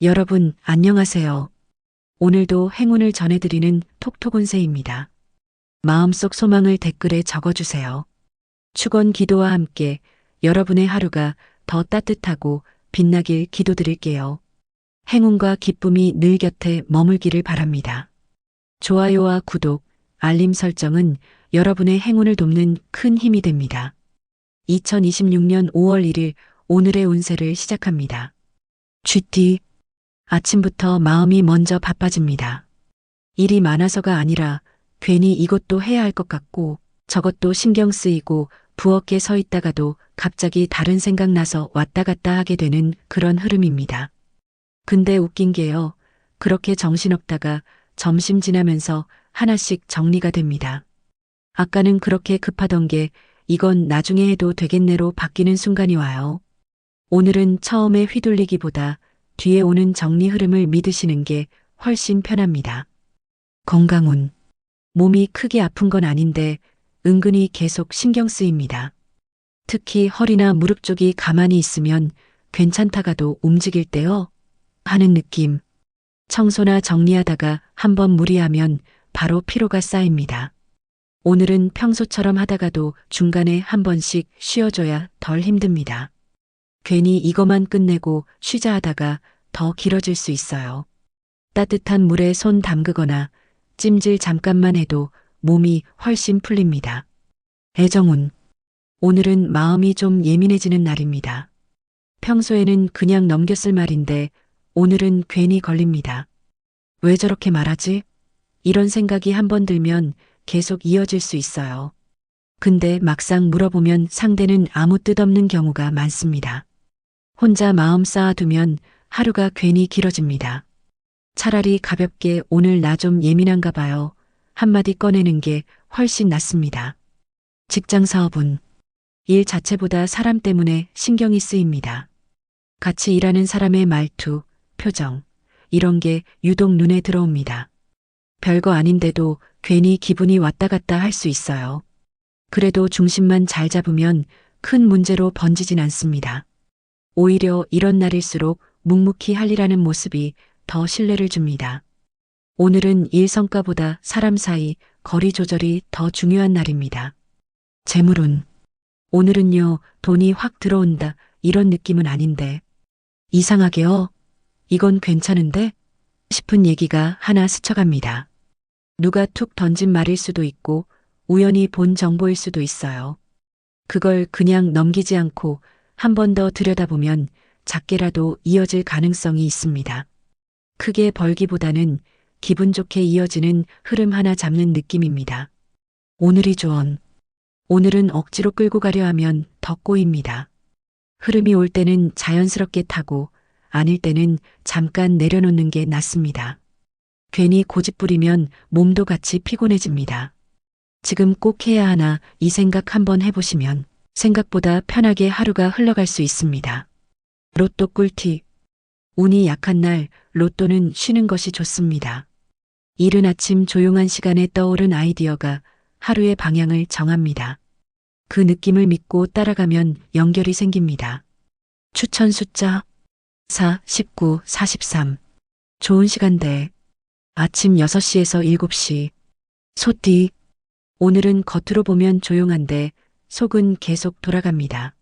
여러분, 안녕하세요. 오늘도 행운을 전해드리는 톡톡운세입니다. 마음속 소망을 댓글에 적어주세요. 축원 기도와 함께 여러분의 하루가 더 따뜻하고 빛나길 기도드릴게요. 행운과 기쁨이 늘 곁에 머물기를 바랍니다. 좋아요와 구독, 알림 설정은 여러분의 행운을 돕는 큰 힘이 됩니다. 2026년 5월 1일 오늘의 운세를 시작합니다. GT 아침부터 마음이 먼저 바빠집니다. 일이 많아서가 아니라 괜히 이것도 해야 할 것 같고 저것도 신경 쓰이고 부엌에 서 있다가도 갑자기 다른 생각 나서 왔다 갔다 하게 되는 그런 흐름입니다. 근데 웃긴 게요. 그렇게 정신없다가 점심 지나면서 하나씩 정리가 됩니다. 아까는 그렇게 급하던 게 이건 나중에 해도 되겠네로 바뀌는 순간이 와요. 오늘은 처음에 휘둘리기보다 뒤에 오는 정리 흐름을 믿으시는 게 훨씬 편합니다. 건강운. 몸이 크게 아픈 건 아닌데 은근히 계속 신경 쓰입니다. 특히 허리나 무릎 쪽이 가만히 있으면 괜찮다가도 움직일 때요 하는 느낌. 청소나 정리하다가 한번 무리하면 바로 피로가 쌓입니다. 오늘은 평소처럼 하다가도 중간에 한 번씩 쉬어줘야 덜 힘듭니다. 괜히 이거만 끝내고 쉬자 하다가 더 길어질 수 있어요. 따뜻한 물에 손 담그거나 찜질 잠깐만 해도 몸이 훨씬 풀립니다. 애정운. 오늘은 마음이 좀 예민해지는 날입니다. 평소에는 그냥 넘겼을 말인데 오늘은 괜히 걸립니다. 왜 저렇게 말하지? 이런 생각이 한번 들면 계속 이어질 수 있어요. 근데 막상 물어보면 상대는 아무 뜻 없는 경우가 많습니다. 혼자 마음 쌓아두면 하루가 괜히 길어집니다. 차라리 가볍게 오늘 나 좀 예민한가 봐요. 한마디 꺼내는 게 훨씬 낫습니다. 직장 사업은 일 자체보다 사람 때문에 신경이 쓰입니다. 같이 일하는 사람의 말투, 표정, 이런 게 유독 눈에 들어옵니다. 별거 아닌데도 괜히 기분이 왔다 갔다 할 수 있어요. 그래도 중심만 잘 잡으면 큰 문제로 번지진 않습니다. 오히려 이런 날일수록 묵묵히 할 일하는 모습이 더 신뢰를 줍니다. 오늘은 일 성과보다 사람 사이 거리 조절이 더 중요한 날입니다. 재물운. 오늘은요, 돈이 확 들어온다 이런 느낌은 아닌데 이상하게요. 이건 괜찮은데? 싶은 얘기가 하나 스쳐갑니다. 누가 툭 던진 말일 수도 있고 우연히 본 정보일 수도 있어요. 그걸 그냥 넘기지 않고 한 번 더 들여다보면 작게라도 이어질 가능성이 있습니다. 크게 벌기보다는 기분 좋게 이어지는 흐름 하나 잡는 느낌입니다. 오늘이 조언. 오늘은 억지로 끌고 가려 하면 더 꼬입니다. 흐름이 올 때는 자연스럽게 타고 아닐 때는 잠깐 내려놓는 게 낫습니다. 괜히 고집부리면 몸도 같이 피곤해집니다. 지금 꼭 해야 하나 이 생각 한번 해보시면 생각보다 편하게 하루가 흘러갈 수 있습니다. 로또 꿀팁. 운이 약한 날 로또는 쉬는 것이 좋습니다. 이른 아침 조용한 시간에 떠오른 아이디어가 하루의 방향을 정합니다. 그 느낌을 믿고 따라가면 연결이 생깁니다. 추천 숫자 4, 19, 43. 좋은 시간대. 아침 6시에서 7시. 소띠. 오늘은 겉으로 보면 조용한데 속은 계속 돌아갑니다.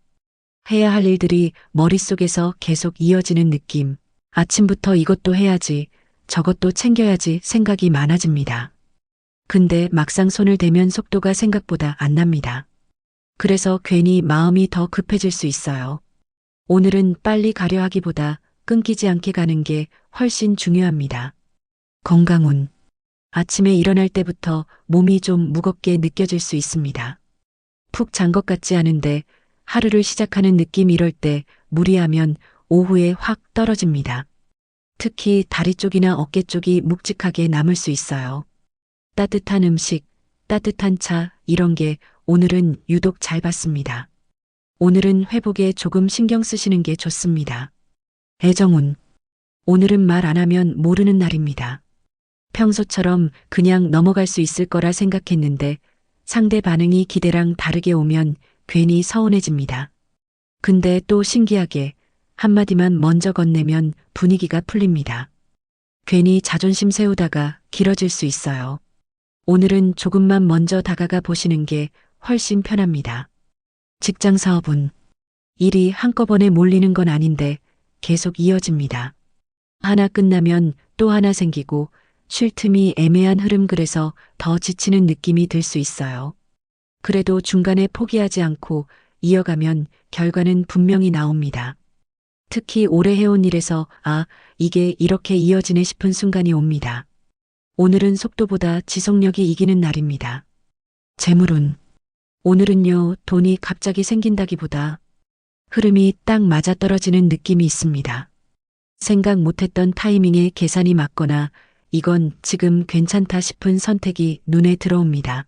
해야 할 일들이 머릿속에서 계속 이어지는 느낌. 아침부터 이것도 해야지, 저것도 챙겨야지 생각이 많아집니다. 근데 막상 손을 대면 속도가 생각보다 안 납니다. 그래서 괜히 마음이 더 급해질 수 있어요. 오늘은 빨리 가려 하기보다 끊기지 않게 가는 게 훨씬 중요합니다. 건강운. 아침에 일어날 때부터 몸이 좀 무겁게 느껴질 수 있습니다. 푹 잔 것 같지 않은데 하루를 시작하는 느낌 이럴 때 무리하면 오후에 확 떨어집니다. 특히 다리 쪽이나 어깨 쪽이 묵직하게 남을 수 있어요. 따뜻한 음식, 따뜻한 차 이런 게 오늘은 유독 잘 받습니다. 오늘은 회복에 조금 신경 쓰시는 게 좋습니다. 애정운. 오늘은 말 안 하면 모르는 날입니다. 평소처럼 그냥 넘어갈 수 있을 거라 생각했는데 상대 반응이 기대랑 다르게 오면 괜히 서운해집니다. 근데 또 신기하게 한마디만 먼저 건네면 분위기가 풀립니다. 괜히 자존심 세우다가 길어질 수 있어요. 오늘은 조금만 먼저 다가가 보시는 게 훨씬 편합니다. 직장 사업은 일이 한꺼번에 몰리는 건 아닌데 계속 이어집니다. 하나 끝나면 또 하나 생기고 쉴 틈이 애매한 흐름, 그래서 더 지치는 느낌이 들 수 있어요. 그래도 중간에 포기하지 않고 이어가면 결과는 분명히 나옵니다. 특히 오래 해온 일에서 이게 이렇게 이어지네 싶은 순간이 옵니다. 오늘은 속도보다 지속력이 이기는 날입니다. 재물운. 오늘은요, 돈이 갑자기 생긴다기보다 흐름이 딱 맞아떨어지는 느낌이 있습니다. 생각 못했던 타이밍에 계산이 맞거나 이건 지금 괜찮다 싶은 선택이 눈에 들어옵니다.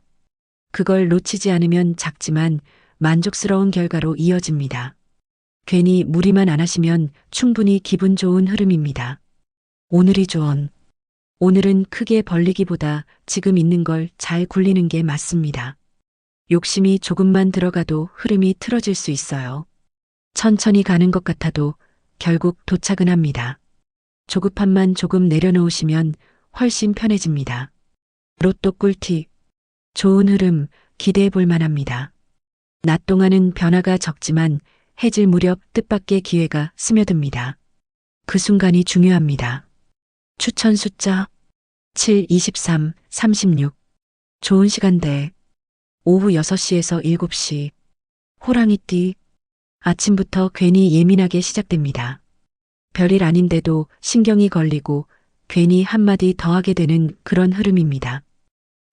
그걸 놓치지 않으면 작지만 만족스러운 결과로 이어집니다. 괜히 무리만 안 하시면 충분히 기분 좋은 흐름입니다. 오늘이 조언. 오늘은 크게 벌리기보다 지금 있는 걸 잘 굴리는 게 맞습니다. 욕심이 조금만 들어가도 흐름이 틀어질 수 있어요. 천천히 가는 것 같아도 결국 도착은 합니다. 조급함만 조금 내려놓으시면 훨씬 편해집니다. 로또 꿀팁. 좋은 흐름 기대해 볼 만합니다. 낮 동안은 변화가 적지만 해질 무렵 뜻밖의 기회가 스며듭니다. 그 순간이 중요합니다. 추천 숫자 7, 23, 36. 좋은 시간대 오후 6시에서 7시. 호랑이띠. 아침부터 괜히 예민하게 시작됩니다. 별일 아닌데도 신경이 걸리고 괜히 한마디 더 하게 되는 그런 흐름입니다.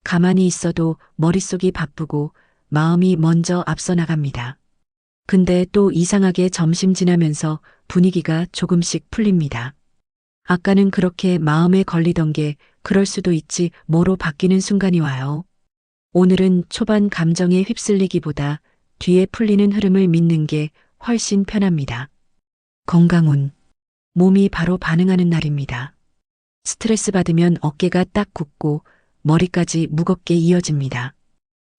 가만히 있어도 머릿속이 바쁘고 마음이 먼저 앞서 나갑니다. 근데 또 이상하게 점심 지나면서 분위기가 조금씩 풀립니다. 아까는 그렇게 마음에 걸리던 게 그럴 수도 있지 뭐로 바뀌는 순간이 와요. 오늘은 초반 감정에 휩쓸리기보다 뒤에 풀리는 흐름을 믿는 게 훨씬 편합니다. 건강운. 몸이 바로 반응하는 날입니다. 스트레스 받으면 어깨가 딱 굳고 머리까지 무겁게 이어집니다.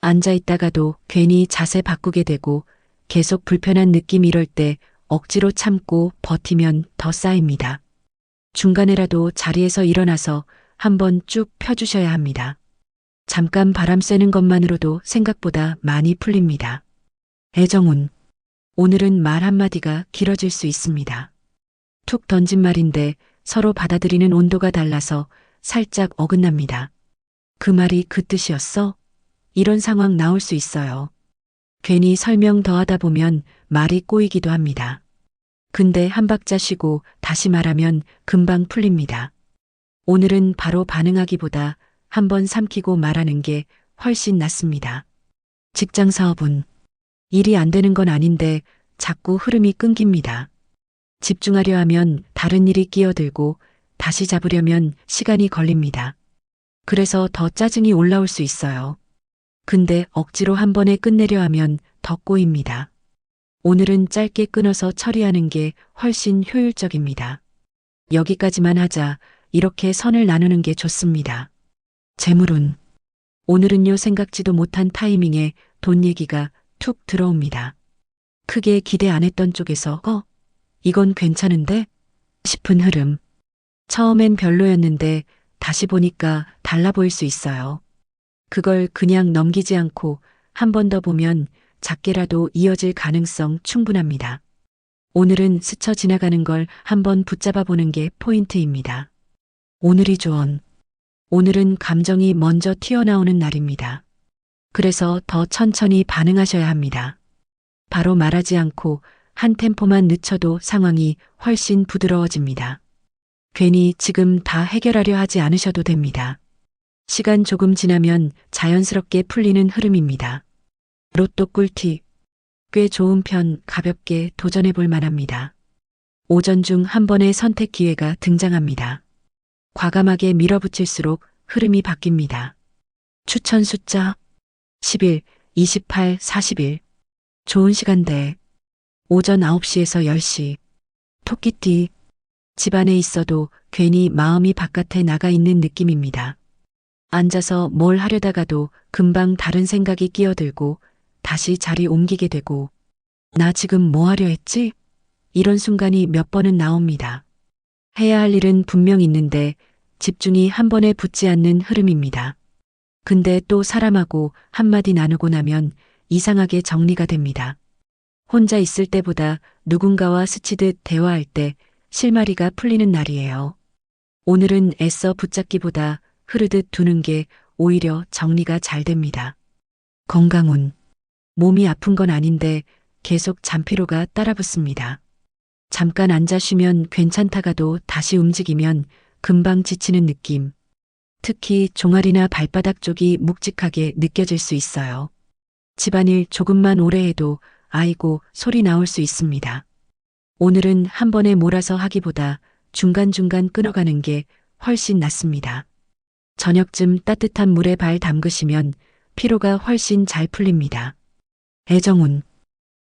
앉아 있다가도 괜히 자세 바꾸게 되고 계속 불편한 느낌, 이럴 때 억지로 참고 버티면 더 쌓입니다. 중간에라도 자리에서 일어나서 한번 쭉 펴주셔야 합니다. 잠깐 바람 쐬는 것만으로도 생각보다 많이 풀립니다. 애정운. 오늘은 말 한마디가 길어질 수 있습니다. 툭 던진 말인데 서로 받아들이는 온도가 달라서 살짝 어긋납니다. 그 말이 그 뜻이었어? 이런 상황 나올 수 있어요. 괜히 설명 더 하다 보면 말이 꼬이기도 합니다. 근데 한 박자 쉬고 다시 말하면 금방 풀립니다. 오늘은 바로 반응하기보다 한번 삼키고 말하는 게 훨씬 낫습니다. 직장 사업은 일이 안 되는 건 아닌데 자꾸 흐름이 끊깁니다. 집중하려 하면 다른 일이 끼어들고 다시 잡으려면 시간이 걸립니다. 그래서 더 짜증이 올라올 수 있어요. 근데 억지로 한 번에 끝내려 하면 더 꼬입니다. 오늘은 짧게 끊어서 처리하는 게 훨씬 효율적입니다. 여기까지만 하자, 이렇게 선을 나누는 게 좋습니다. 재물운. 오늘은요, 생각지도 못한 타이밍에 돈 얘기가 툭 들어옵니다. 크게 기대 안 했던 쪽에서 이건 괜찮은데? 싶은 흐름. 처음엔 별로였는데 다시 보니까 달라 보일 수 있어요. 그걸 그냥 넘기지 않고 한 번 더 보면 작게라도 이어질 가능성 충분합니다. 오늘은 스쳐 지나가는 걸 한번 붙잡아 보는 게 포인트입니다. 오늘이 조언. 오늘은 감정이 먼저 튀어나오는 날입니다. 그래서 더 천천히 반응하셔야 합니다. 바로 말하지 않고 한 템포만 늦춰도 상황이 훨씬 부드러워집니다. 괜히 지금 다 해결하려 하지 않으셔도 됩니다. 시간 조금 지나면 자연스럽게 풀리는 흐름입니다. 로또 꿀팁. 꽤 좋은 편, 가볍게 도전해 볼 만합니다. 오전 중 한 번의 선택 기회가 등장합니다. 과감하게 밀어붙일수록 흐름이 바뀝니다. 추천 숫자 11, 28, 41. 좋은 시간대 오전 9시에서 10시. 토끼띠. 집안에 있어도 괜히 마음이 바깥에 나가 있는 느낌입니다. 앉아서 뭘 하려다가도 금방 다른 생각이 끼어들고 다시 자리 옮기게 되고 나 지금 뭐 하려 했지? 이런 순간이 몇 번은 나옵니다. 해야 할 일은 분명 있는데 집중이 한 번에 붙지 않는 흐름입니다. 근데 또 사람하고 한마디 나누고 나면 이상하게 정리가 됩니다. 혼자 있을 때보다 누군가와 스치듯 대화할 때 실마리가 풀리는 날이에요. 오늘은 애써 붙잡기보다 흐르듯 두는 게 오히려 정리가 잘 됩니다. 건강운. 몸이 아픈 건 아닌데 계속 잠피로가 따라붙습니다. 잠깐 앉아 쉬면 괜찮다가도 다시 움직이면 금방 지치는 느낌. 특히 종아리나 발바닥 쪽이 묵직하게 느껴질 수 있어요. 집안일 조금만 오래 해도 아이고 소리 나올 수 있습니다. 오늘은 한 번에 몰아서 하기보다 중간중간 끊어가는 게 훨씬 낫습니다. 저녁쯤 따뜻한 물에 발 담그시면 피로가 훨씬 잘 풀립니다. 애정운.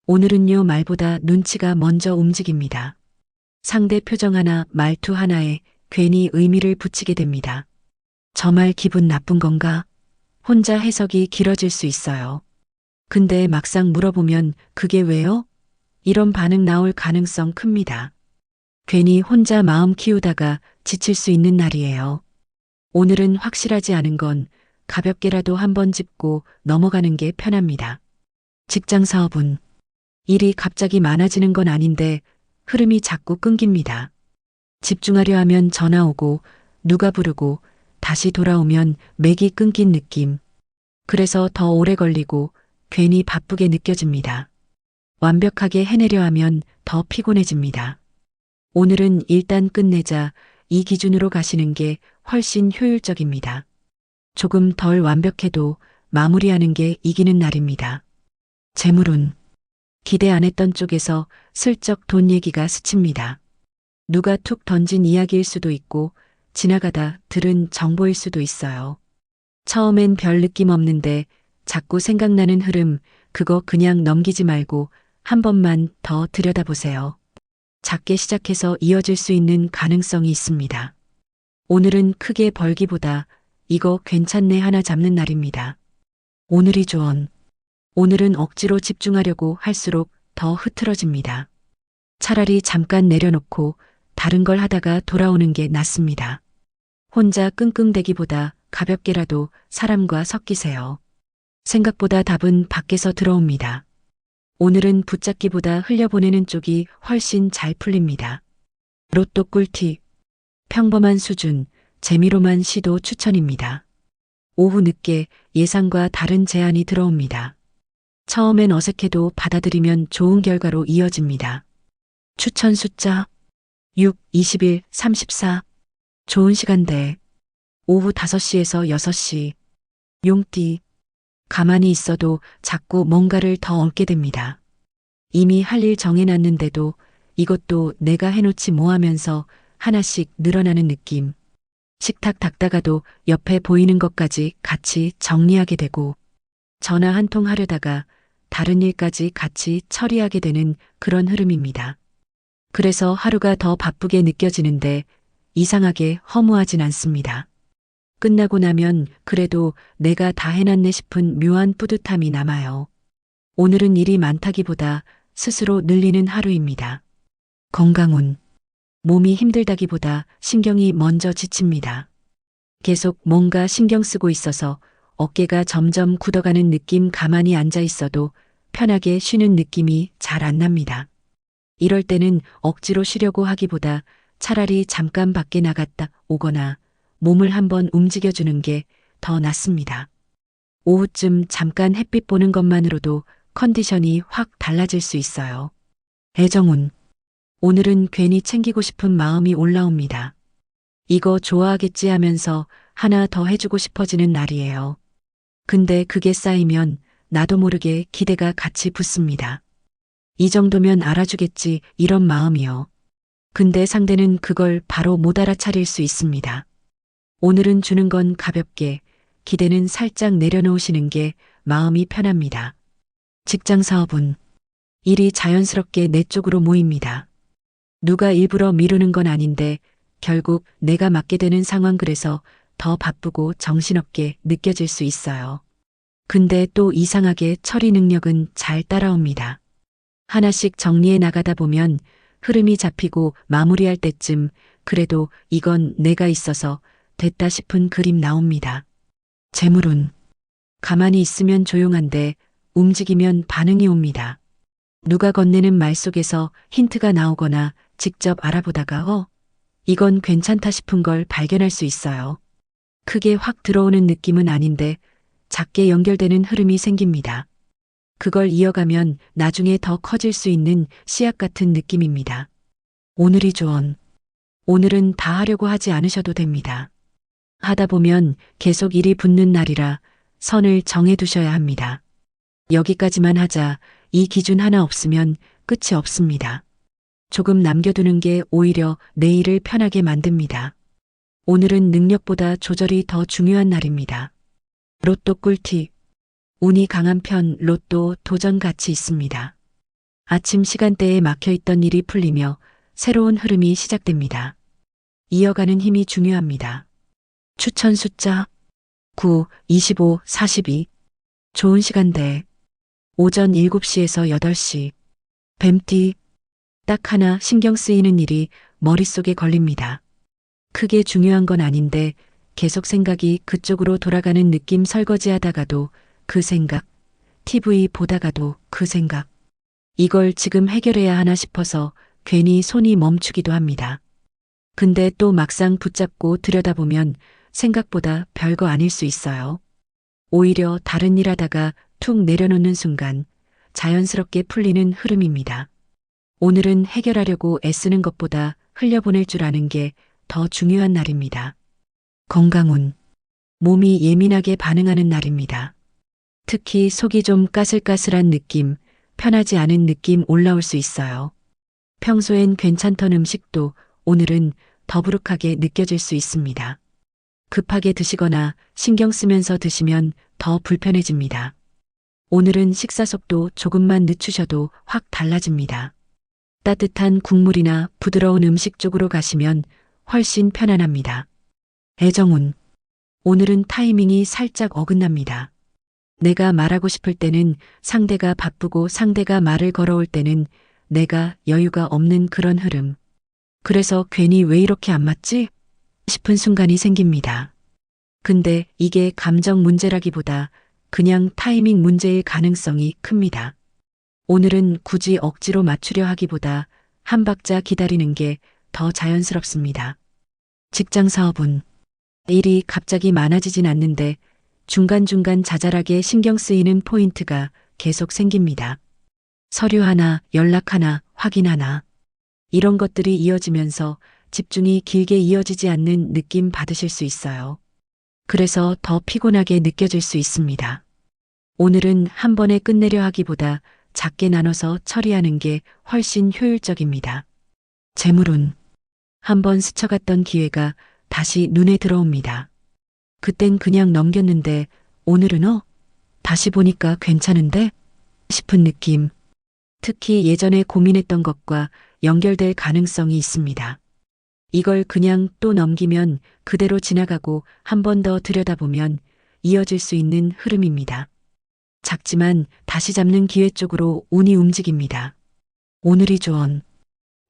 오늘은요 말보다 눈치가 먼저 움직입니다. 상대 표정 하나 말투 하나에 괜히 의미를 붙이게 됩니다. 저 말 기분 나쁜 건가? 혼자 해석이 길어질 수 있어요. 근데 막상 물어보면 그게 왜요? 이런 반응 나올 가능성 큽니다. 괜히 혼자 마음 키우다가 지칠 수 있는 날이에요. 오늘은 확실하지 않은 건 가볍게라도 한번 짚고 넘어가는 게 편합니다. 직장 사업은 일이 갑자기 많아지는 건 아닌데 흐름이 자꾸 끊깁니다. 집중하려 하면 전화 오고 누가 부르고 다시 돌아오면 맥이 끊긴 느낌. 그래서 더 오래 걸리고 괜히 바쁘게 느껴집니다. 완벽하게 해내려 하면 더 피곤해집니다. 오늘은 일단 끝내자 이 기준으로 가시는 게 훨씬 효율적입니다. 조금 덜 완벽해도 마무리하는 게 이기는 날입니다. 재물운. 기대 안 했던 쪽에서 슬쩍 돈 얘기가 스칩니다. 누가 툭 던진 이야기일 수도 있고 지나가다 들은 정보일 수도 있어요. 처음엔 별 느낌 없는데 자꾸 생각나는 흐름, 그거 그냥 넘기지 말고 한 번만 더 들여다보세요. 작게 시작해서 이어질 수 있는 가능성이 있습니다. 오늘은 크게 벌기보다 이거 괜찮네 하나 잡는 날입니다. 오늘이 조언. 오늘은 억지로 집중하려고 할수록 더 흐트러집니다. 차라리 잠깐 내려놓고 다른 걸 하다가 돌아오는 게 낫습니다. 혼자 끙끙대기보다 가볍게라도 사람과 섞이세요. 생각보다 답은 밖에서 들어옵니다. 오늘은 붙잡기보다 흘려보내는 쪽이 훨씬 잘 풀립니다. 로또 꿀팁. 평범한 수준, 재미로만 시도 추천입니다. 오후 늦게 예상과 다른 제안이 들어옵니다. 처음엔 어색해도 받아들이면 좋은 결과로 이어집니다. 추천 숫자 6, 21, 34. 좋은 시간대. 오후 5시에서 6시. 용띠. 가만히 있어도 자꾸 뭔가를 더 얻게 됩니다. 이미 할 일 정해놨는데도 이것도 내가 해놓지 뭐 하면서 하나씩 늘어나는 느낌. 식탁 닦다가도 옆에 보이는 것까지 같이 정리하게 되고 전화 한 통 하려다가 다른 일까지 같이 처리하게 되는 그런 흐름입니다. 그래서 하루가 더 바쁘게 느껴지는데 이상하게 허무하진 않습니다. 끝나고 나면 그래도 내가 다 해놨네 싶은 묘한 뿌듯함이 남아요. 오늘은 일이 많다기보다 스스로 늘리는 하루입니다. 건강운. 몸이 힘들다기보다 신경이 먼저 지칩니다. 계속 뭔가 신경 쓰고 있어서 어깨가 점점 굳어가는 느낌. 가만히 앉아 있어도 편하게 쉬는 느낌이 잘 안 납니다. 이럴 때는 억지로 쉬려고 하기보다 차라리 잠깐 밖에 나갔다 오거나 몸을 한번 움직여주는 게 더 낫습니다. 오후쯤 잠깐 햇빛 보는 것만으로도 컨디션이 확 달라질 수 있어요. 애정운. 오늘은 괜히 챙기고 싶은 마음이 올라옵니다. 이거 좋아하겠지 하면서 하나 더 해주고 싶어지는 날이에요. 근데 그게 쌓이면 나도 모르게 기대가 같이 붙습니다. 이 정도면 알아주겠지 이런 마음이요. 근데 상대는 그걸 바로 못 알아차릴 수 있습니다. 오늘은 주는 건 가볍게, 기대는 살짝 내려놓으시는 게 마음이 편합니다. 직장 사업은 일이 자연스럽게 내 쪽으로 모입니다. 누가 일부러 미루는 건 아닌데 결국 내가 맡게 되는 상황, 그래서 더 바쁘고 정신없게 느껴질 수 있어요. 근데 또 이상하게 처리 능력은 잘 따라옵니다. 하나씩 정리해 나가다 보면 흐름이 잡히고 마무리할 때쯤 그래도 이건 내가 있어서 됐다 싶은 그림 나옵니다. 재물운. 가만히 있으면 조용한데 움직이면 반응이 옵니다. 누가 건네는 말 속에서 힌트가 나오거나 직접 알아보다가 이건 괜찮다 싶은 걸 발견할 수 있어요. 크게 확 들어오는 느낌은 아닌데 작게 연결되는 흐름이 생깁니다. 그걸 이어가면 나중에 더 커질 수 있는 씨앗 같은 느낌입니다. 오늘이 조언. 오늘은 다 하려고 하지 않으셔도 됩니다. 하다 보면 계속 일이 붙는 날이라 선을 정해 두셔야 합니다. 여기까지만 하자, 이 기준 하나 없으면 끝이 없습니다. 조금 남겨두는 게 오히려 내일을 편하게 만듭니다. 오늘은 능력보다 조절이 더 중요한 날입니다. 로또 꿀팁. 운이 강한 편 로또 도전 가치 있습니다. 아침 시간대에 막혀있던 일이 풀리며 새로운 흐름이 시작됩니다. 이어가는 힘이 중요합니다. 추천 숫자 9, 25, 42. 좋은 시간대. 오전 7시에서 8시. 뱀띠. 딱 하나 신경 쓰이는 일이 머릿속에 걸립니다. 크게 중요한 건 아닌데 계속 생각이 그쪽으로 돌아가는 느낌. 설거지 하다가도 그 생각, TV 보다가도 그 생각. 이걸 지금 해결해야 하나 싶어서 괜히 손이 멈추기도 합니다. 근데 또 막상 붙잡고 들여다보면 생각보다 별거 아닐 수 있어요. 오히려 다른 일 하다가 툭 내려놓는 순간 자연스럽게 풀리는 흐름입니다. 오늘은 해결하려고 애쓰는 것보다 흘려보낼 줄 아는 게 더 중요한 날입니다. 건강운. 몸이 예민하게 반응하는 날입니다. 특히 속이 좀 까슬까슬한 느낌, 편하지 않은 느낌 올라올 수 있어요. 평소엔 괜찮던 음식도 오늘은 더부룩하게 느껴질 수 있습니다. 급하게 드시거나 신경 쓰면서 드시면 더 불편해집니다. 오늘은 식사 속도 조금만 늦추셔도 확 달라집니다. 따뜻한 국물이나 부드러운 음식 쪽으로 가시면 훨씬 편안합니다. 애정운. 오늘은 타이밍이 살짝 어긋납니다. 내가 말하고 싶을 때는 상대가 바쁘고 상대가 말을 걸어올 때는 내가 여유가 없는 그런 흐름. 그래서 괜히 왜 이렇게 안 맞지? 싶은 순간이 생깁니다. 근데 이게 감정 문제라기보다 그냥 타이밍 문제일 가능성이 큽니다. 오늘은 굳이 억지로 맞추려 하기보다 한 박자 기다리는 게 더 자연스럽습니다. 직장 사업은 일이 갑자기 많아지진 않는데 중간중간 자잘하게 신경 쓰이는 포인트가 계속 생깁니다. 서류 하나, 연락 하나, 확인 하나. 이런 것들이 이어지면서 집중이 길게 이어지지 않는 느낌 받으실 수 있어요. 그래서 더 피곤하게 느껴질 수 있습니다. 오늘은 한 번에 끝내려 하기보다 작게 나눠서 처리하는 게 훨씬 효율적입니다. 재물운. 한번 스쳐갔던 기회가 다시 눈에 들어옵니다. 그땐 그냥 넘겼는데 오늘은 다시 보니까 괜찮은데? 싶은 느낌. 특히 예전에 고민했던 것과 연결될 가능성이 있습니다. 이걸 그냥 또 넘기면 그대로 지나가고 한 번 더 들여다보면 이어질 수 있는 흐름입니다. 작지만 다시 잡는 기회 쪽으로 운이 움직입니다. 오늘이 조언.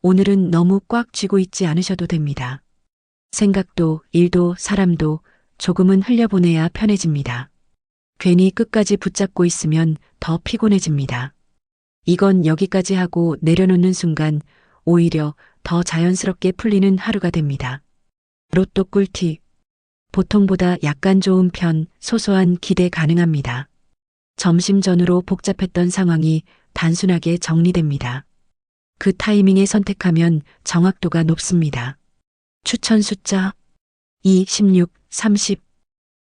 오늘은 너무 꽉 쥐고 있지 않으셔도 됩니다. 생각도 일도 사람도 조금은 흘려보내야 편해집니다. 괜히 끝까지 붙잡고 있으면 더 피곤해집니다. 이건 여기까지 하고 내려놓는 순간 오히려 더 자연스럽게 풀리는 하루가 됩니다. 로또 꿀팁. 보통보다 약간 좋은 편, 소소한 기대 가능합니다. 점심 전후로 복잡했던 상황이 단순하게 정리됩니다. 그 타이밍에 선택하면 정확도가 높습니다. 추천 숫자 2, 16, 30.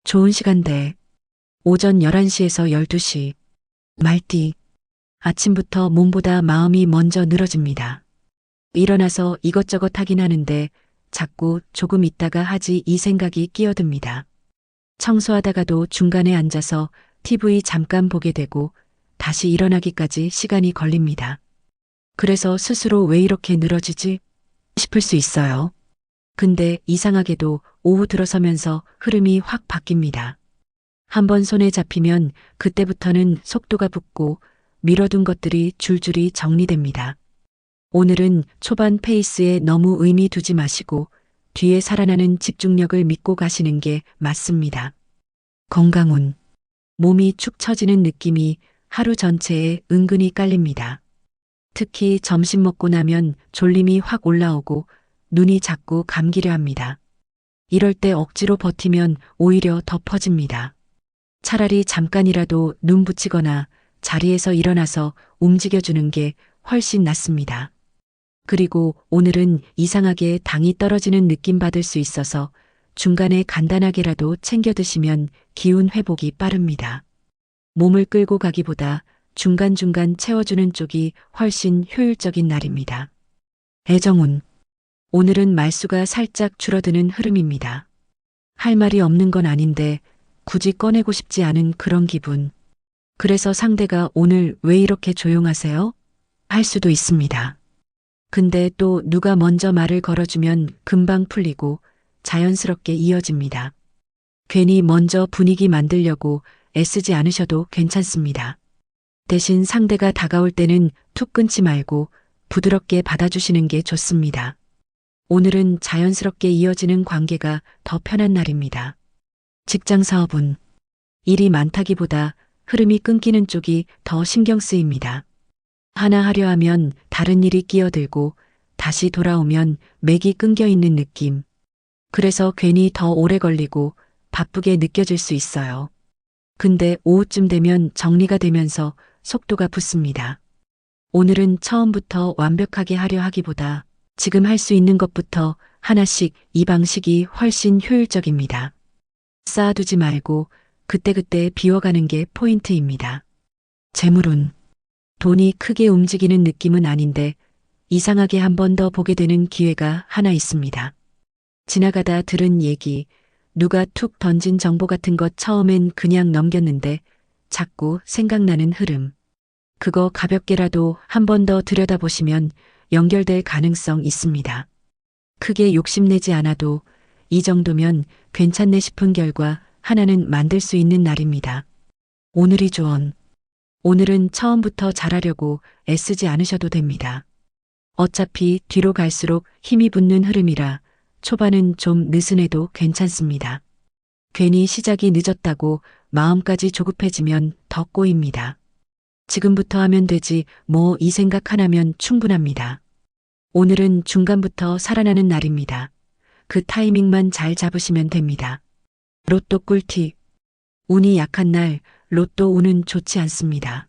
좋은 시간대. 오전 11시에서 12시. 말띠. 아침부터 몸보다 마음이 먼저 늘어집니다. 일어나서 이것저것 하긴 하는데 자꾸 조금 있다가 하지 이 생각이 끼어듭니다. 청소하다가도 중간에 앉아서 TV 잠깐 보게 되고 다시 일어나기까지 시간이 걸립니다. 그래서 스스로 왜 이렇게 늘어지지? 싶을 수 있어요. 근데 이상하게도 오후 들어서면서 흐름이 확 바뀝니다. 한번 손에 잡히면 그때부터는 속도가 붙고 미뤄둔 것들이 줄줄이 정리됩니다. 오늘은 초반 페이스에 너무 의미 두지 마시고 뒤에 살아나는 집중력을 믿고 가시는 게 맞습니다. 건강운. 몸이 축 처지는 느낌이 하루 전체에 은근히 깔립니다. 특히 점심 먹고 나면 졸림이 확 올라오고 눈이 자꾸 감기려 합니다. 이럴 때 억지로 버티면 오히려 더 퍼집니다. 차라리 잠깐이라도 눈 붙이거나 자리에서 일어나서 움직여주는 게 훨씬 낫습니다. 그리고 오늘은 이상하게 당이 떨어지는 느낌 받을 수 있어서 중간에 간단하게라도 챙겨 드시면 기운 회복이 빠릅니다. 몸을 끌고 가기보다 중간중간 채워주는 쪽이 훨씬 효율적인 날입니다. 애정운. 오늘은 말수가 살짝 줄어드는 흐름입니다. 할 말이 없는 건 아닌데 굳이 꺼내고 싶지 않은 그런 기분. 그래서 상대가 오늘 왜 이렇게 조용하세요? 할 수도 있습니다. 근데 또 누가 먼저 말을 걸어주면 금방 풀리고 자연스럽게 이어집니다. 괜히 먼저 분위기 만들려고 애쓰지 않으셔도 괜찮습니다. 대신 상대가 다가올 때는 툭 끊지 말고 부드럽게 받아주시는 게 좋습니다. 오늘은 자연스럽게 이어지는 관계가 더 편한 날입니다. 직장 사업은 일이 많다기보다 흐름이 끊기는 쪽이 더 신경 쓰입니다. 하나 하려 하면 다른 일이 끼어들고 다시 돌아오면 맥이 끊겨 있는 느낌. 그래서 괜히 더 오래 걸리고 바쁘게 느껴질 수 있어요. 근데 오후쯤 되면 정리가 되면서 속도가 붙습니다. 오늘은 처음부터 완벽하게 하려 하기보다 지금 할 수 있는 것부터 하나씩, 이 방식이 훨씬 효율적입니다. 쌓아두지 말고 그때그때 비워가는 게 포인트입니다. 재물운. 돈이 크게 움직이는 느낌은 아닌데 이상하게 한 번 더 보게 되는 기회가 하나 있습니다. 지나가다 들은 얘기, 누가 툭 던진 정보 같은 것 처음엔 그냥 넘겼는데 자꾸 생각나는 흐름. 그거 가볍게라도 한 번 더 들여다보시면 연결될 가능성 있습니다. 크게 욕심내지 않아도 이 정도면 괜찮네 싶은 결과 하나는 만들 수 있는 날입니다. 오늘이 조언. 오늘은 처음부터 잘하려고 애쓰지 않으셔도 됩니다. 어차피 뒤로 갈수록 힘이 붙는 흐름이라 초반은 좀 느슨해도 괜찮습니다. 괜히 시작이 늦었다고 마음까지 조급해지면 더 꼬입니다. 지금부터 하면 되지 뭐 이 생각 하나면 충분합니다. 오늘은 중간부터 살아나는 날입니다. 그 타이밍만 잘 잡으시면 됩니다. 로또 꿀팁. 운이 약한 날 로또 운은 좋지 않습니다.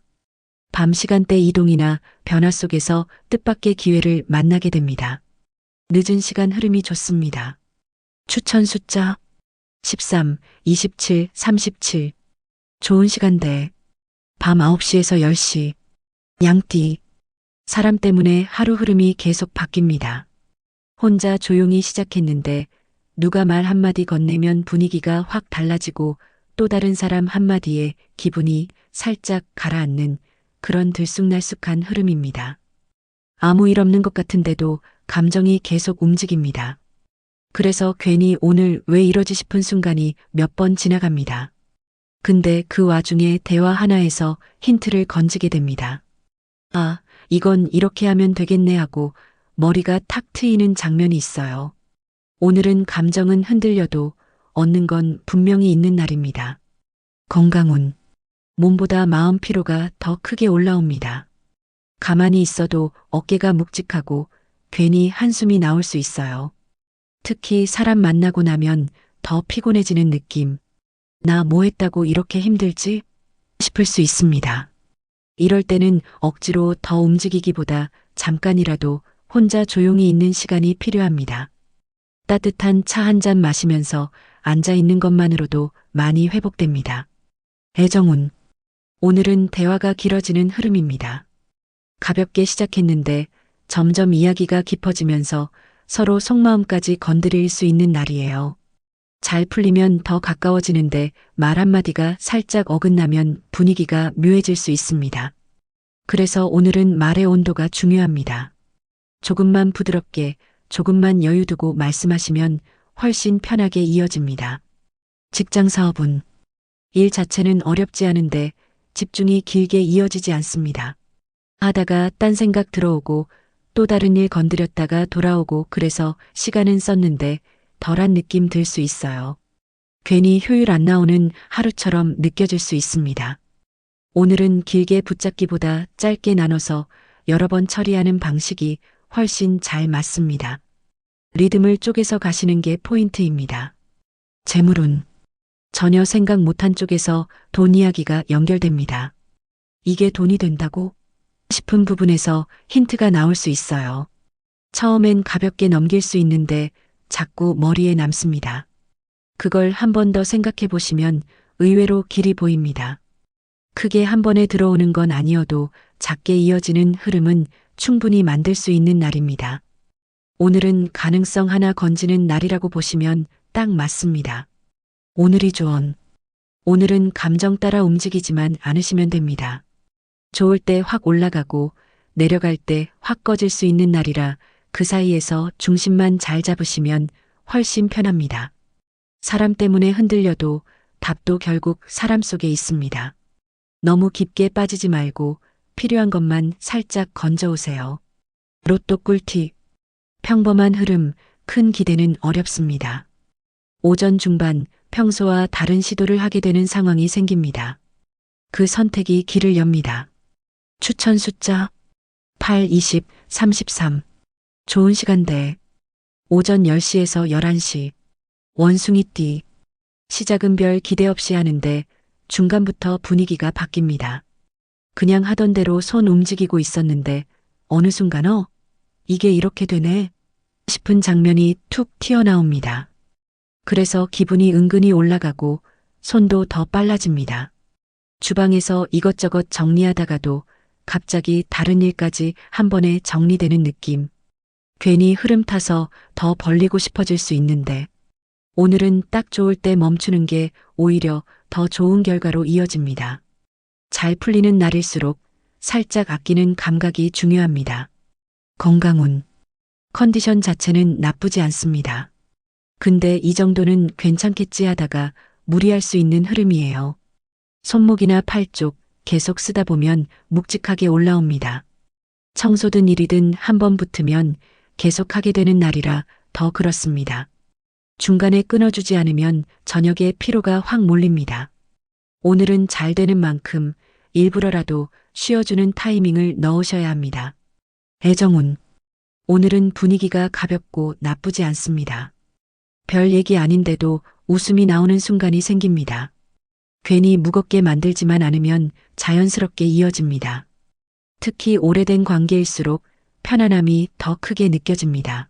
밤 시간대 이동이나 변화 속에서 뜻밖의 기회를 만나게 됩니다. 늦은 시간 흐름이 좋습니다. 추천 숫자 13, 27, 37. 좋은 시간대. 밤 9시에서 10시. 양띠. 사람 때문에 하루 흐름이 계속 바뀝니다. 혼자 조용히 시작했는데 누가 말 한마디 건네면 분위기가 확 달라지고 또 다른 사람 한마디에 기분이 살짝 가라앉는 그런 들쑥날쑥한 흐름입니다. 아무 일 없는 것 같은데도 감정이 계속 움직입니다. 그래서 괜히 오늘 왜 이러지 싶은 순간이 몇 번 지나갑니다. 근데 그 와중에 대화 하나에서 힌트를 건지게 됩니다. 아, 이건 이렇게 하면 되겠네 하고 머리가 탁 트이는 장면이 있어요. 오늘은 감정은 흔들려도 얻는 건 분명히 있는 날입니다. 건강운. 몸보다 마음 피로가 더 크게 올라옵니다. 가만히 있어도 어깨가 묵직하고 괜히 한숨이 나올 수 있어요. 특히 사람 만나고 나면 더 피곤해지는 느낌. 나 뭐 했다고 이렇게 힘들지? 싶을 수 있습니다. 이럴 때는 억지로 더 움직이기보다 잠깐이라도 혼자 조용히 있는 시간이 필요합니다. 따뜻한 차 한 잔 마시면서 앉아 있는 것만으로도 많이 회복됩니다. 애정운. 오늘은 대화가 길어지는 흐름입니다. 가볍게 시작했는데 점점 이야기가 깊어지면서 서로 속마음까지 건드릴 수 있는 날이에요. 잘 풀리면 더 가까워지는데 말 한마디가 살짝 어긋나면 분위기가 묘해질 수 있습니다. 그래서 오늘은 말의 온도가 중요합니다. 조금만 부드럽게, 조금만 여유 두고 말씀하시면 훨씬 편하게 이어집니다. 직장 사업은 일 자체는 어렵지 않은데 집중이 길게 이어지지 않습니다. 하다가 딴 생각 들어오고 또 다른 일 건드렸다가 돌아오고 그래서 시간은 썼는데 덜한 느낌 들 수 있어요. 괜히 효율 안 나오는 하루처럼 느껴질 수 있습니다. 오늘은 길게 붙잡기보다 짧게 나눠서 여러 번 처리하는 방식이 훨씬 잘 맞습니다. 리듬을 쪼개서 가시는 게 포인트입니다. 재물운. 전혀 생각 못한 쪽에서 돈 이야기가 연결됩니다. 이게 돈이 된다고? 싶은 부분에서 힌트가 나올 수 있어요. 처음엔 가볍게 넘길 수 있는데 자꾸 머리에 남습니다. 그걸 한 번 더 생각해 보시면 의외로 길이 보입니다. 크게 한 번에 들어오는 건 아니어도 작게 이어지는 흐름은 충분히 만들 수 있는 날입니다. 오늘은 가능성 하나 건지는 날이라고 보시면 딱 맞습니다. 오늘이 조언. 오늘은 감정 따라 움직이지만 않으시면 됩니다. 좋을 때 확 올라가고 내려갈 때 확 꺼질 수 있는 날이라 그 사이에서 중심만 잘 잡으시면 훨씬 편합니다. 사람 때문에 흔들려도 답도 결국 사람 속에 있습니다. 너무 깊게 빠지지 말고 필요한 것만 살짝 건져오세요. 로또 꿀팁. 평범한 흐름, 큰 기대는 어렵습니다. 오전 중반 평소와 다른 시도를 하게 되는 상황이 생깁니다. 그 선택이 길을 엽니다. 추천 숫자 8, 20, 33. 좋은 시간대. 오전 10시에서 11시. 원숭이띠. 시작은 별 기대 없이 하는데 중간부터 분위기가 바뀝니다. 그냥 하던 대로 손 움직이고 있었는데 어느 순간 이게 이렇게 되네 싶은 장면이 툭 튀어나옵니다. 그래서 기분이 은근히 올라가고 손도 더 빨라집니다. 주방에서 이것저것 정리하다가도 갑자기 다른 일까지 한 번에 정리되는 느낌. 괜히 흐름 타서 더 벌리고 싶어질 수 있는데 오늘은 딱 좋을 때 멈추는 게 오히려 더 좋은 결과로 이어집니다. 잘 풀리는 날일수록 살짝 아끼는 감각이 중요합니다. 건강운. 컨디션 자체는 나쁘지 않습니다. 근데 이 정도는 괜찮겠지 하다가 무리할 수 있는 흐름이에요. 손목이나 팔 쪽 계속 쓰다 보면 묵직하게 올라옵니다. 청소든 일이든 한 번 붙으면 계속 하게 되는 날이라 더 그렇습니다. 중간에 끊어주지 않으면 저녁에 피로가 확 몰립니다. 오늘은 잘 되는 만큼 일부러라도 쉬어주는 타이밍을 넣으셔야 합니다. 애정운. 오늘은 분위기가 가볍고 나쁘지 않습니다. 별 얘기 아닌데도 웃음이 나오는 순간이 생깁니다. 괜히 무겁게 만들지만 않으면 자연스럽게 이어집니다. 특히 오래된 관계일수록 편안함이 더 크게 느껴집니다.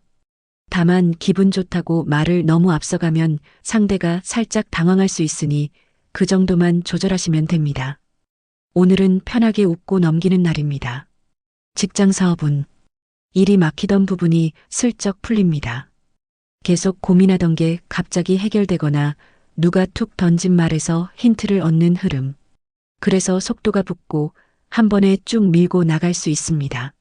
다만 기분 좋다고 말을 너무 앞서가면 상대가 살짝 당황할 수 있으니 그 정도만 조절하시면 됩니다. 오늘은 편하게 웃고 넘기는 날입니다. 직장 사업은 일이 막히던 부분이 슬쩍 풀립니다. 계속 고민하던 게 갑자기 해결되거나 누가 툭 던진 말에서 힌트를 얻는 흐름. 그래서 속도가 붙고 한 번에 쭉 밀고 나갈 수 있습니다.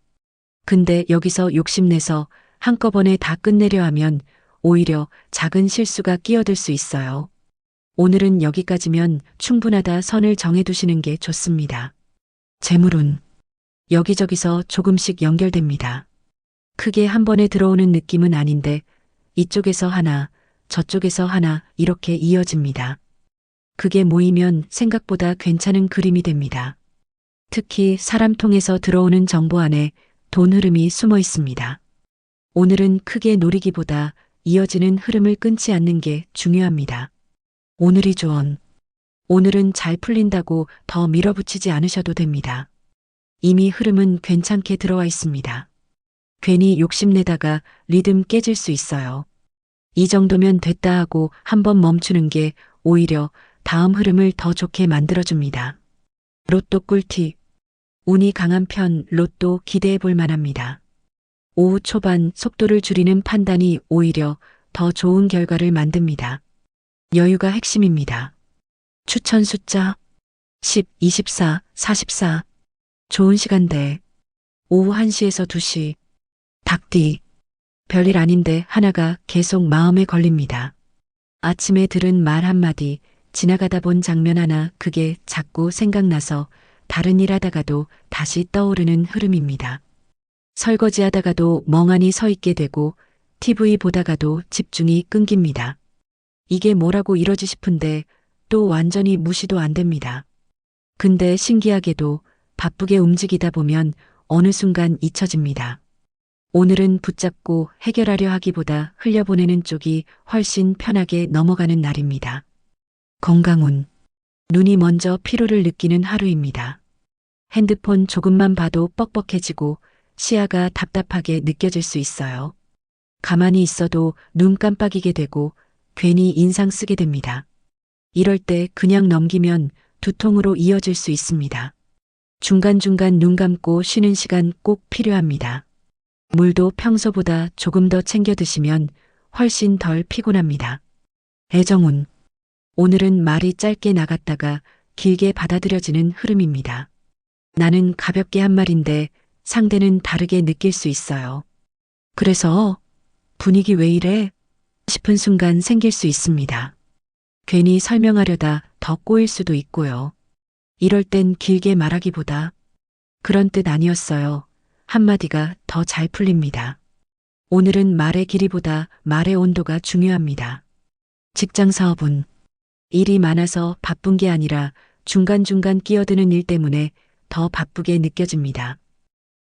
근데 여기서 욕심내서 한꺼번에 다 끝내려 하면 오히려 작은 실수가 끼어들 수 있어요. 오늘은 여기까지면 충분하다 선을 정해두시는 게 좋습니다. 재물운. 여기저기서 조금씩 연결됩니다. 크게 한 번에 들어오는 느낌은 아닌데 이쪽에서 하나, 저쪽에서 하나 이렇게 이어집니다. 그게 모이면 생각보다 괜찮은 그림이 됩니다. 특히 사람 통해서 들어오는 정보 안에 돈 흐름이 숨어 있습니다. 오늘은 크게 노리기보다 이어지는 흐름을 끊지 않는 게 중요합니다. 오늘이 조언. 오늘은 잘 풀린다고 더 밀어붙이지 않으셔도 됩니다. 이미 흐름은 괜찮게 들어와 있습니다. 괜히 욕심내다가 리듬 깨질 수 있어요. 이 정도면 됐다 하고 한번 멈추는 게 오히려 다음 흐름을 더 좋게 만들어줍니다. 로또 꿀팁. 운이 강한 편 로또 기대해 볼 만합니다. 오후 초반 속도를 줄이는 판단이 오히려 더 좋은 결과를 만듭니다. 여유가 핵심입니다. 추천 숫자 10, 24, 44. 좋은 시간대. 오후 1시에서 2시. 닭띠. 별일 아닌데 하나가 계속 마음에 걸립니다. 아침에 들은 말 한마디, 지나가다 본 장면 하나 그게 자꾸 생각나서 다른 일 하다가도 다시 떠오르는 흐름입니다. 설거지하다가도 멍하니 서 있게 되고 TV 보다가도 집중이 끊깁니다. 이게 뭐라고 이러지 싶은데 또 완전히 무시도 안 됩니다. 근데 신기하게도 바쁘게 움직이다 보면 어느 순간 잊혀집니다. 오늘은 붙잡고 해결하려 하기보다 흘려보내는 쪽이 훨씬 편하게 넘어가는 날입니다. 건강운. 눈이 먼저 피로를 느끼는 하루입니다. 핸드폰 조금만 봐도 뻑뻑해지고 시야가 답답하게 느껴질 수 있어요. 가만히 있어도 눈 깜빡이게 되고 괜히 인상 쓰게 됩니다. 이럴 때 그냥 넘기면 두통으로 이어질 수 있습니다. 중간중간 눈 감고 쉬는 시간 꼭 필요합니다. 물도 평소보다 조금 더 챙겨 드시면 훨씬 덜 피곤합니다. 애정운. 오늘은 말이 짧게 나갔다가 길게 받아들여지는 흐름입니다. 나는 가볍게 한 말인데 상대는 다르게 느낄 수 있어요. 그래서 분위기 왜 이래? 싶은 순간 생길 수 있습니다. 괜히 설명하려다 더 꼬일 수도 있고요. 이럴 땐 길게 말하기보다 그런 뜻 아니었어요. 한마디가 더 잘 풀립니다. 오늘은 말의 길이보다 말의 온도가 중요합니다. 직장 사업은 일이 많아서 바쁜 게 아니라 중간중간 끼어드는 일 때문에 더 바쁘게 느껴집니다.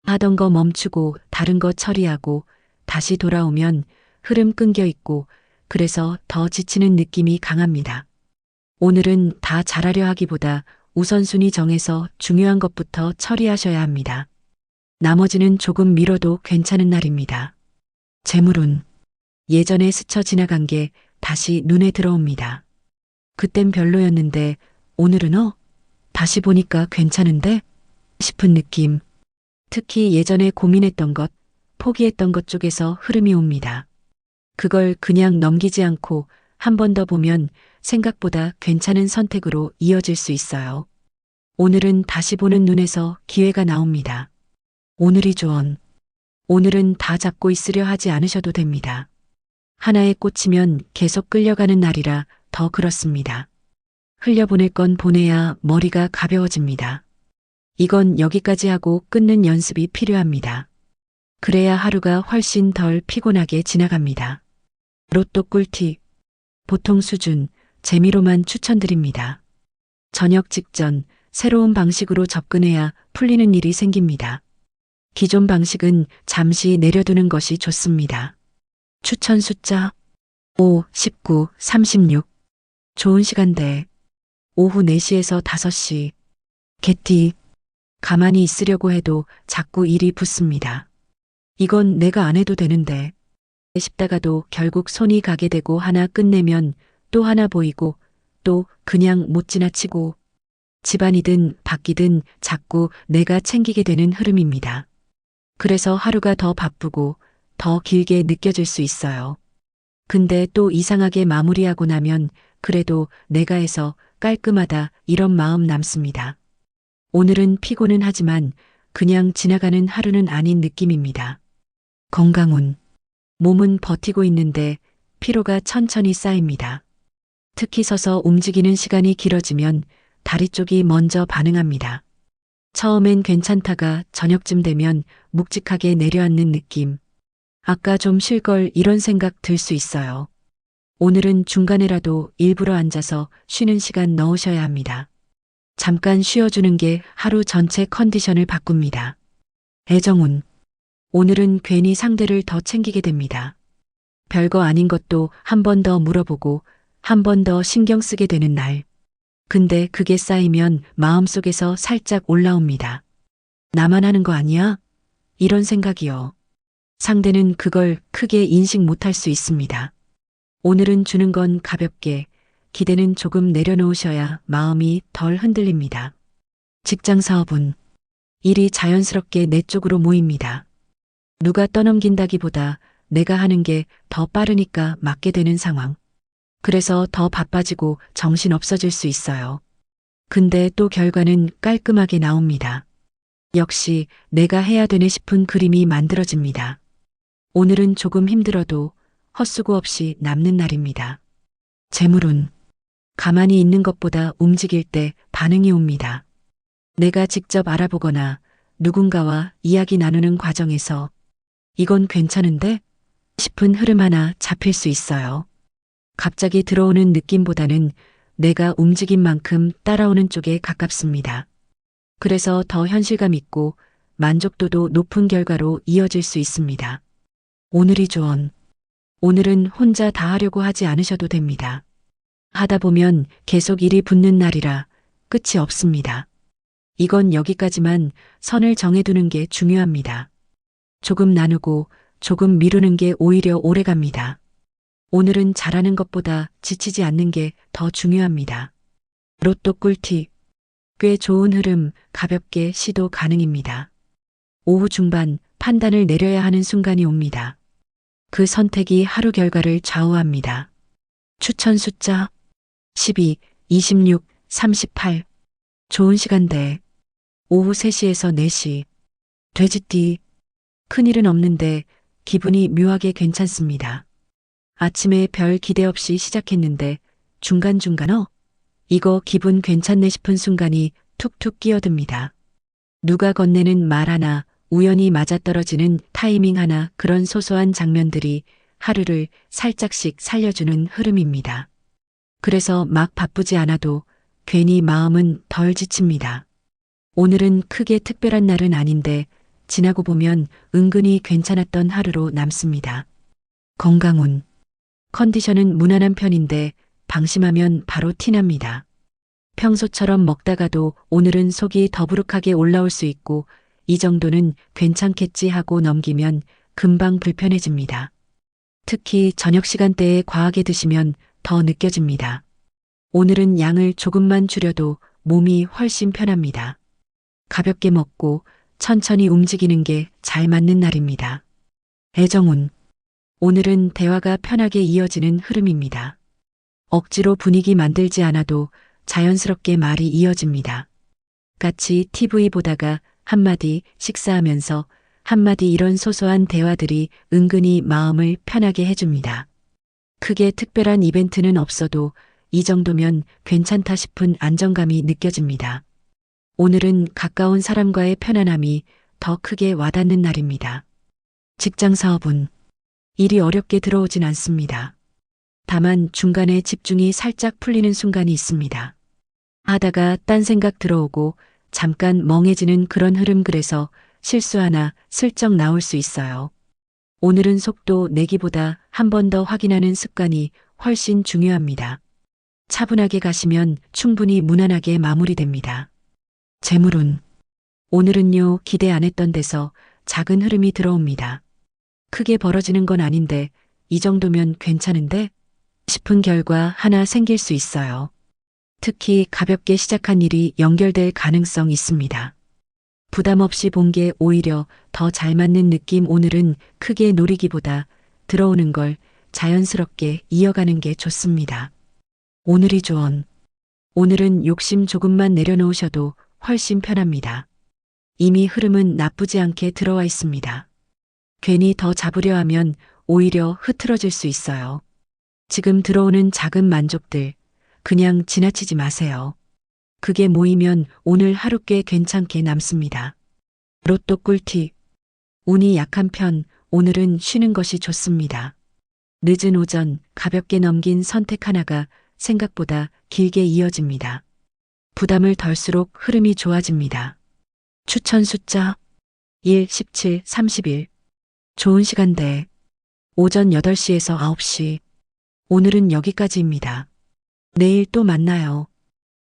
하던 거 멈추고 다른 거 처리하고 다시 돌아오면 흐름 끊겨 있고 그래서 더 지치는 느낌이 강합니다. 오늘은 다 잘하려 하기보다 우선순위 정해서 중요한 것부터 처리하셔야 합니다. 나머지는 조금 미뤄도 괜찮은 날입니다. 재물운. 예전에 스쳐 지나간 게 다시 눈에 들어옵니다. 그땐 별로였는데 오늘은 다시 보니까 괜찮은데? 싶은 느낌. 특히 예전에 고민했던 것, 포기했던 것 쪽에서 흐름이 옵니다. 그걸 그냥 넘기지 않고 한 번 더 보면 생각보다 괜찮은 선택으로 이어질 수 있어요. 오늘은 다시 보는 눈에서 기회가 나옵니다. 오늘이 조언. 오늘은 다 잡고 있으려 하지 않으셔도 됩니다. 하나에 꽂히면 계속 끌려가는 날이라 더 그렇습니다. 흘려보낼 건 보내야 머리가 가벼워집니다. 이건 여기까지 하고 끊는 연습이 필요합니다. 그래야 하루가 훨씬 덜 피곤하게 지나갑니다. 로또 꿀팁. 보통 수준, 재미로만 추천드립니다. 저녁 직전 새로운 방식으로 접근해야 풀리는 일이 생깁니다. 기존 방식은 잠시 내려두는 것이 좋습니다. 추천 숫자 5, 19, 36. 좋은 시간대 오후 4시에서 5시. 개띠. 가만히 있으려고 해도 자꾸 일이 붙습니다. 이건 내가 안 해도 되는데 싶다가도 결국 손이 가게 되고 하나 끝내면 또 하나 보이고 또 그냥 못 지나치고 집안이든 밖이든 자꾸 내가 챙기게 되는 흐름입니다. 그래서 하루가 더 바쁘고 더 길게 느껴질 수 있어요. 근데 또 이상하게 마무리하고 나면 그래도 내가 해서 깔끔하다 이런 마음 남습니다. 오늘은 피곤은 하지만 그냥 지나가는 하루는 아닌 느낌입니다. 건강운. 몸은 버티고 있는데 피로가 천천히 쌓입니다. 특히 서서 움직이는 시간이 길어지면 다리 쪽이 먼저 반응합니다. 처음엔 괜찮다가 저녁쯤 되면 묵직하게 내려앉는 느낌. 아까 좀 쉴 걸 이런 생각 들 수 있어요. 오늘은 중간에라도 일부러 앉아서 쉬는 시간 넣으셔야 합니다. 잠깐 쉬어주는 게 하루 전체 컨디션을 바꿉니다. 애정운. 오늘은 괜히 상대를 더 챙기게 됩니다. 별거 아닌 것도 한 번 더 물어보고 한 번 더 신경 쓰게 되는 날. 근데 그게 쌓이면 마음속에서 살짝 올라옵니다. 나만 하는 거 아니야? 이런 생각이요. 상대는 그걸 크게 인식 못할 수 있습니다. 오늘은 주는 건 가볍게, 기대는 조금 내려놓으셔야 마음이 덜 흔들립니다. 직장 사업은 일이 자연스럽게 내 쪽으로 모입니다. 누가 떠넘긴다기보다 내가 하는 게 더 빠르니까 맡게 되는 상황. 그래서 더 바빠지고 정신 없어질 수 있어요. 근데 또 결과는 깔끔하게 나옵니다. 역시 내가 해야 되네 싶은 그림이 만들어집니다. 오늘은 조금 힘들어도 헛수고 없이 남는 날입니다. 재물운. 가만히 있는 것보다 움직일 때 반응이 옵니다. 내가 직접 알아보거나 누군가와 이야기 나누는 과정에서 이건 괜찮은데? 싶은 흐름 하나 잡힐 수 있어요. 갑자기 들어오는 느낌보다는 내가 움직인 만큼 따라오는 쪽에 가깝습니다. 그래서 더 현실감 있고 만족도도 높은 결과로 이어질 수 있습니다. 오늘이 조언. 오늘은 혼자 다 하려고 하지 않으셔도 됩니다. 하다 보면 계속 일이 붙는 날이라 끝이 없습니다. 이건 여기까지만 선을 정해두는 게 중요합니다. 조금 나누고 조금 미루는 게 오히려 오래 갑니다. 오늘은 잘하는 것보다 지치지 않는 게 더 중요합니다. 로또 꿀팁. 꽤 좋은 흐름, 가볍게 시도 가능입니다. 오후 중반 판단을 내려야 하는 순간이 옵니다. 그 선택이 하루 결과를 좌우합니다. 추천 숫자 12, 26, 38. 좋은 시간대. 오후 3시에서 4시. 돼지띠. 큰일은 없는데 기분이 묘하게 괜찮습니다. 아침에 별 기대 없이 시작했는데 중간중간 이거 기분 괜찮네 싶은 순간이 툭툭 끼어듭니다. 누가 건네는 말 하나, 우연히 맞아떨어지는 타이밍 하나, 그런 소소한 장면들이 하루를 살짝씩 살려주는 흐름입니다. 그래서 막 바쁘지 않아도 괜히 마음은 덜 지칩니다. 오늘은 크게 특별한 날은 아닌데 지나고 보면 은근히 괜찮았던 하루로 남습니다. 건강운. 컨디션은 무난한 편인데 방심하면 바로 티납니다. 평소처럼 먹다가도 오늘은 속이 더부룩하게 올라올 수 있고 이 정도는 괜찮겠지 하고 넘기면 금방 불편해집니다. 특히 저녁 시간대에 과하게 드시면 더 느껴집니다. 오늘은 양을 조금만 줄여도 몸이 훨씬 편합니다. 가볍게 먹고 천천히 움직이는 게 잘 맞는 날입니다. 애정운. 오늘은 대화가 편하게 이어지는 흐름입니다. 억지로 분위기 만들지 않아도 자연스럽게 말이 이어집니다. 같이 TV 보다가 한마디, 식사하면서 한마디, 이런 소소한 대화들이 은근히 마음을 편하게 해줍니다. 크게 특별한 이벤트는 없어도 이 정도면 괜찮다 싶은 안정감이 느껴집니다. 오늘은 가까운 사람과의 편안함이 더 크게 와닿는 날입니다. 직장 사업은 일이 어렵게 들어오진 않습니다. 다만 중간에 집중이 살짝 풀리는 순간이 있습니다. 하다가 딴 생각 들어오고 잠깐 멍해지는 그런 흐름, 그래서 실수 하나 슬쩍 나올 수 있어요. 오늘은 속도 내기보다 한 번 더 확인하는 습관이 훨씬 중요합니다. 차분하게 가시면 충분히 무난하게 마무리됩니다. 재물운. 오늘은요, 기대 안 했던 데서 작은 흐름이 들어옵니다. 크게 벌어지는 건 아닌데 이 정도면 괜찮은데 싶은 결과 하나 생길 수 있어요. 특히 가볍게 시작한 일이 연결될 가능성 있습니다. 부담 없이 본 게 오히려 더 잘 맞는 느낌. 오늘은 크게 노리기보다 들어오는 걸 자연스럽게 이어가는 게 좋습니다. 오늘이 조언. 오늘은 욕심 조금만 내려놓으셔도 훨씬 편합니다. 이미 흐름은 나쁘지 않게 들어와 있습니다. 괜히 더 잡으려 하면 오히려 흐트러질 수 있어요. 지금 들어오는 작은 만족들 그냥 지나치지 마세요. 그게 모이면 오늘 하루 꽤 괜찮게 남습니다. 로또 꿀팁. 운이 약한 편, 오늘은 쉬는 것이 좋습니다. 늦은 오전 가볍게 넘긴 선택 하나가 생각보다 길게 이어집니다. 부담을 덜수록 흐름이 좋아집니다. 추천 숫자 1, 17, 31. 좋은 시간대. 오전 8시에서 9시. 오늘은 여기까지입니다. 내일 또 만나요.